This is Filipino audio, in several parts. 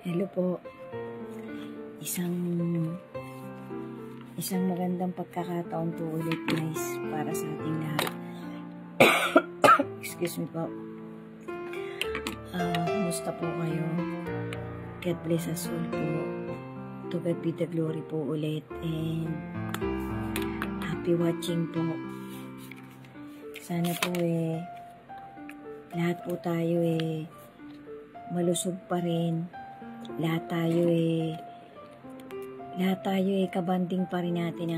Hello po. Isang magandang pagkakataon po ulit guys para sa ating lahat. Excuse me po. Kumusta po kayo? God bless us all po. To God be the glory po ulit, and happy watching po. Sana po lahat po tayo malusog pa rin. Lahat tayo kabanding pa rin natin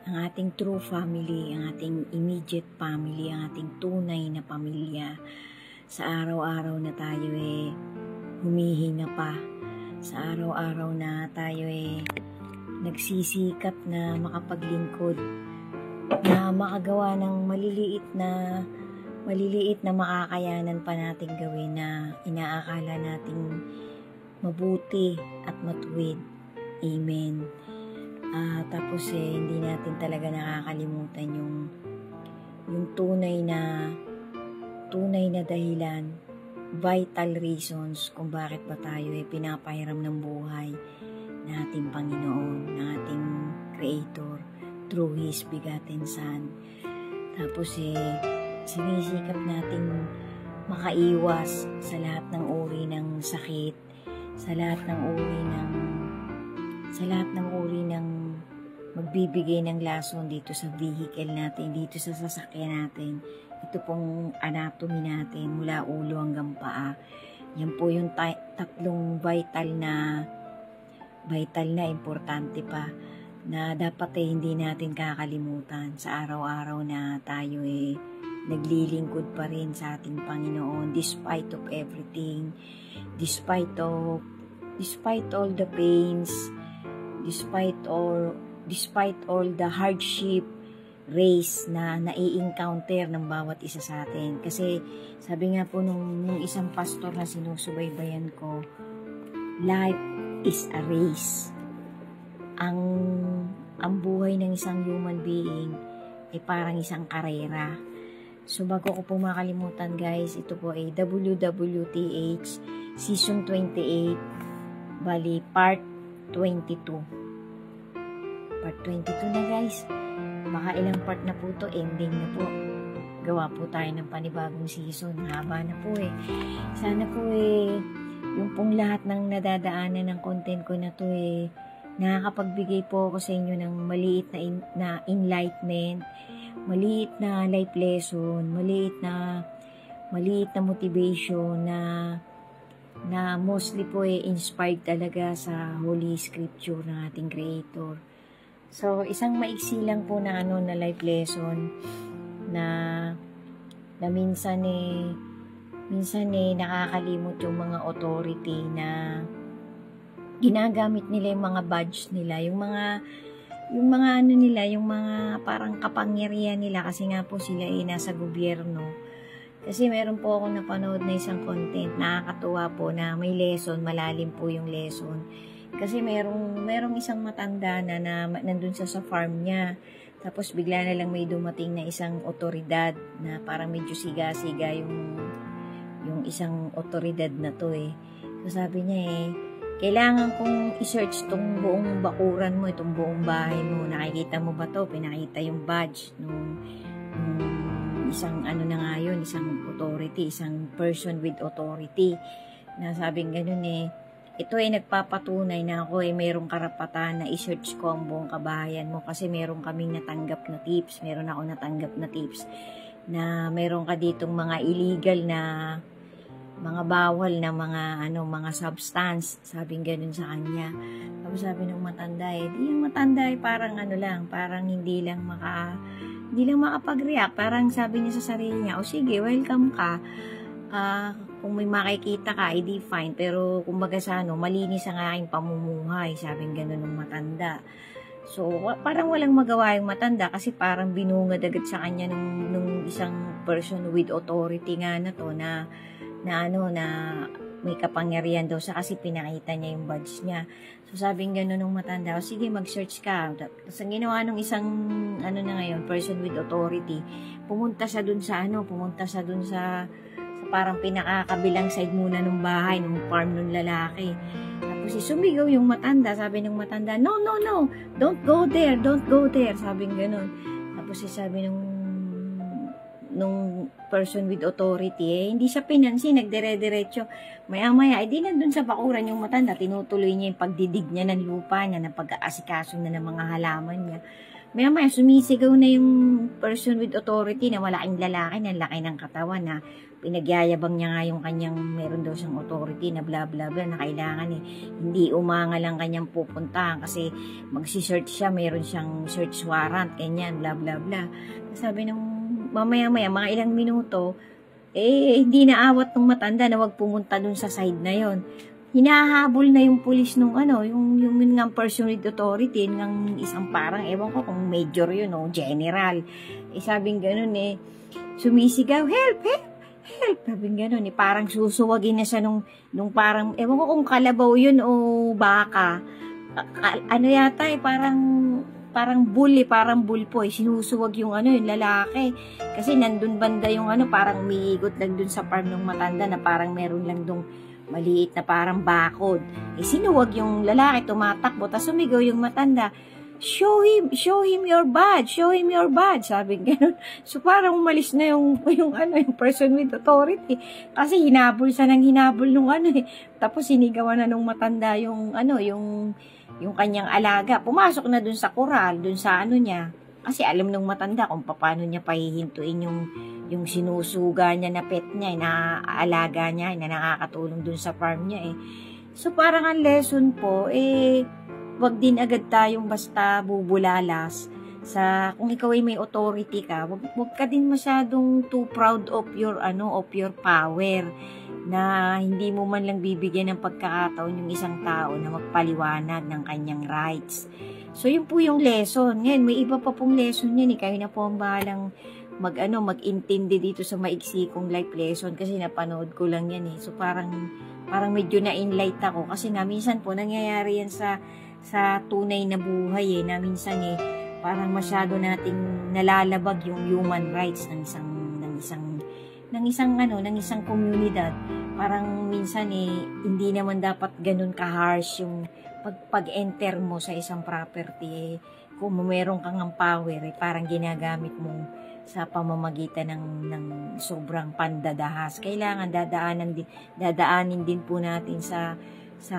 ang ating true family, ang ating immediate family, ang ating tunay na pamilya. Sa araw-araw na tayo humihinga pa, sa araw-araw na tayo nagsisikap na makapaglingkod, na makagawa ng maliliit na makakayanan pa nating gawin na inaakala nating mabuti at matuwid. Amen. Tapos hindi natin talaga nakakalimutan yung tunay na dahilan, vital reasons kung bakit ba tayo pinapahiram ng buhay ng ating Panginoon, ng ating Creator through His begotten Son. Tapos sinisikap nating makaiwas sa lahat ng uri ng sakit, sa lahat ng uri ng magbibigay ng lason dito sa vehicle natin, dito sa sasakyan natin. Ito pong anatomy natin mula ulo hanggang paa. Yan po yung tatlong vital na importante pa na dapat hindi natin kakalimutan sa araw-araw na tayo naglilingkod pa rin sa ating Panginoon despite of everything, despite all the pains, despite all the hardship race na nai-encounter ng bawat isa sa atin. Kasi sabi nga po nung isang pastor na sinusubaybayan ko, life is a race. Ang buhay ng isang human being ay parang isang karera. So bago ko po makalimutan guys, ito po ay WWTH Season 28, bali Part 22. Part 22 na guys. Baka ilang part na po to, ending na po. Gawa po tayo ng panibagong season. Haba na po Sana po yung pong lahat ng nadadaanan ng content ko na to nakakapagbigay po ako sa inyo ng maliit na enlightenment, maliit na life lesson, maliit na motivation na mostly po inspired talaga sa Holy Scripture ng ating Creator. So, isang maiksi lang po na life lesson na minsan nakakalimot yung mga authority na ginagamit nila yung mga badge nila, yung mga parang kapangyarihan nila kasi nga po sila nasa gobyerno. Kasi meron po ako napanood na isang content, nakakatuwa po na may lesson, malalim po yung lesson. Kasi merong isang matanda na nandun sa farm niya. Tapos bigla na lang may dumating na isang otoridad na parang medyo siga-siga yung isang otoridad na to So sabi niya kailangan kong i-search tong buong bakuran mo, itong buong bahay mo. Nakikita mo ba to? Pinakita yung badge nung isang isang authority, isang person with authority. Na sabing ganun ito nagpapatunay na ako mayroong karapatan na i-search ko ang buong kabahayan mo kasi meron kaming natanggap na tips, meron ako natanggap na tips na meron ka ditong mga illegal na mga bawal na mga substance, sabing ganun sa kanya. Tapos sabi ng matanda yung matanda parang parang hindi lang makapag-react, parang sabi niya sa sarili niya, sige, welcome ka. Kung may makikita ka, di fine. Pero kumbaga malinis ang aking pamumuhay. Sabing ganun ng matanda. So, parang walang magawa yung matanda kasi parang binungad agad sa kanya nung isang person with authority nga na to na may kapangyarihan daw sa kasi pinakita niya yung badge niya. So, sabing gano'n ng matanda, sige, mag-search ka. Tapos, ang ginawa nung isang, person with authority, pumunta sa dun sa parang pinakakabilang side muna ng bahay, ng farm ng lalaki. Tapos sumigaw yung matanda, sabi ng matanda, no, no, no, don't go there, sabi ng ganun. Tapos sabi nung person with authority, hindi siya pinansin, nagdire-diretso. Maya-maya, di nandun sa bakuran yung matanda, tinutuloy niya yung pagdidig niya ng lupa niya, ng pag-aasikaso na ng mga halaman niya. Maya-maya, sumisigaw na yung person with authority na malaking lalaki, na laki ng katawan, na pinagyayabang niya nga yung kanyang, meron daw siyang authority na bla bla bla, na kailangan hindi umangal ang kanyang pupuntahan kasi magsi-search siya, meron siyang search warrant, ganyan, bla bla bla. Sabi nung mamaya-maya, mga ilang minuto, hindi naawat ng matanda na wag pumunta dun sa side na yon. Hinahabol na yung pulis nung yung ng person with authority, ng isang parang, ewan ko kung major yun o general. Sabing ganun sumisigaw, help, help, help. Sabing ganun parang susuwagin na siya nung parang, ewan ko kung kalabaw yun o baka. Yata parang bull po, sinusuwag yung yung lalaki. Kasi nandun banda yung parang umiigot lang dun sa farm ng matanda na parang meron lang dong maliit na parang bakod. Sinuwag yung lalaki, tumatakbo, tapos sumigaw yung matanda, show him your badge, sabi gano'n. So parang umalis na yung person with authority. Kasi hinabol siya ng hinabol nung Tapos sinigawan na nung matanda yung kanyang alaga. Pumasok na dun sa koral, dun sa niya. Kasi alam nung matanda kung paano niya pahihintuin yung sinusuga niya na pet niya, na alaga niya, na nakakatulong dun sa farm niya So parang ang lesson po, wag din agad tayong basta bubulalas kung ikaw ay may authority ka, wag ka din masyadong too proud of your power, na hindi mo man lang bibigyan ng pagkakataon yung isang tao na magpaliwanag ng kanyang rights. So yun po yung lesson. Ngayon may iba pa pong lesson yan kayo na po ang bahalang mag-intindi dito sa maiksi kong life lesson kasi napanood ko lang yan So parang medyo na-enlight ako kasi nga minsan po nangyayari yan sa tunay na buhay na minsan parang masyado nating nalalabag yung human rights ng isang komunidad. Parang minsan hindi naman dapat ganun ka-harsh yung pag-enter mo sa isang property. Kung meron kang power parang ginagamit mo sa pamamagitan ng sobrang pandadahas. Kailangan dadaanin din po natin sa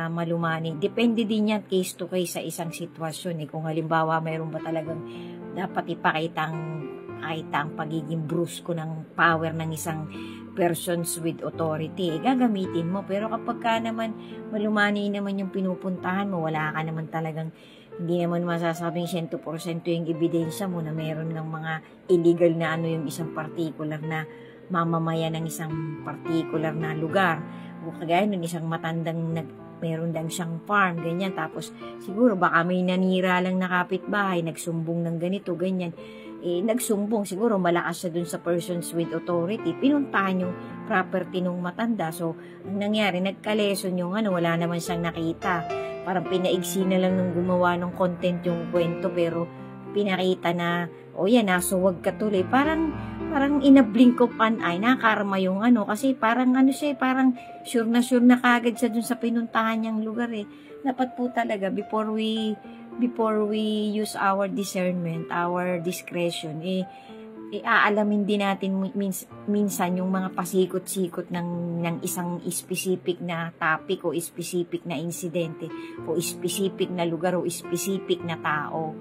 malumani. Depende din yan case to case sa isang sitwasyon Kung halimbawa mayroon ba talagang dapat ipakita ang pagiging brusko ng power ng isang persons with authority, gagamitin mo. Pero kapag ka naman malumani naman yung pinupuntahan mo, wala ka naman talagang, hindi naman masasabing 100% yung ebidensya mo na meron ng mga illegal na yung isang particular na mamamayan ng isang particular na lugar. O kagaya nun, isang matandang meron lang siyang farm, ganyan. Tapos siguro baka may nanira lang na kapitbahay, nagsumbong ng ganito, ganyan. Nagsumbong, siguro malakas siya dun sa persons with authority, pinuntahan yung property nung matanda. So, ang nangyari, nagka-lesson yung wala naman siyang nakita. Parang pinaigsi na lang nung gumawa ng content yung kwento, pero pinakita na, nasuwag ka tuloy. Parang in a blink of an eye, nakarma yung kasi parang parang sure na kagad siya dun sa pinuntahan niyang lugar Dapat po talaga, before we use our discernment, our discretion, aalamin din natin minsan yung mga pasikot-sikot ng isang specific na topic o specific na insidente o specific na lugar o specific na tao.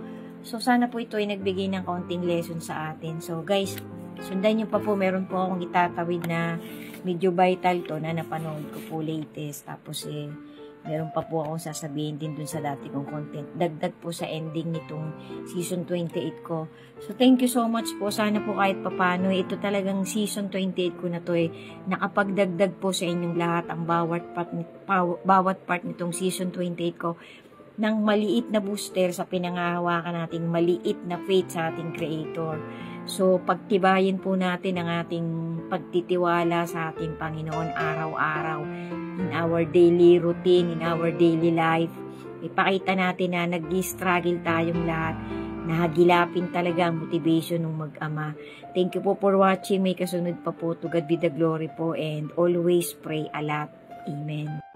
So, sana po ito ay nagbigay ng kaunting lesson sa atin. So, guys, sundan nyo pa po, meron po akong itatawid na medyo vital to na napanood ko po latest. Tapos, meron pa po akong sasabihin din dun sa dati kong content. Dagdag po sa ending nitong season 28 ko. So, thank you so much po. Sana po kahit papano, ito talagang season 28 ko na to nakapagdagdag po sa inyong lahat ang bawat part nitong season 28 ko ng maliit na booster sa pinangahawakan nating maliit na faith sa ating Creator. So, pagtibayin po natin ang ating pagtitiwala sa ating Panginoon araw-araw in our daily routine, in our daily life. Ipakita natin na nag-struggle tayong lahat. nahagilapin talaga ang motivation ng mag-ama. Thank you po for watching. May kasunod pa po. To God be the glory po, and always pray a lot. Amen.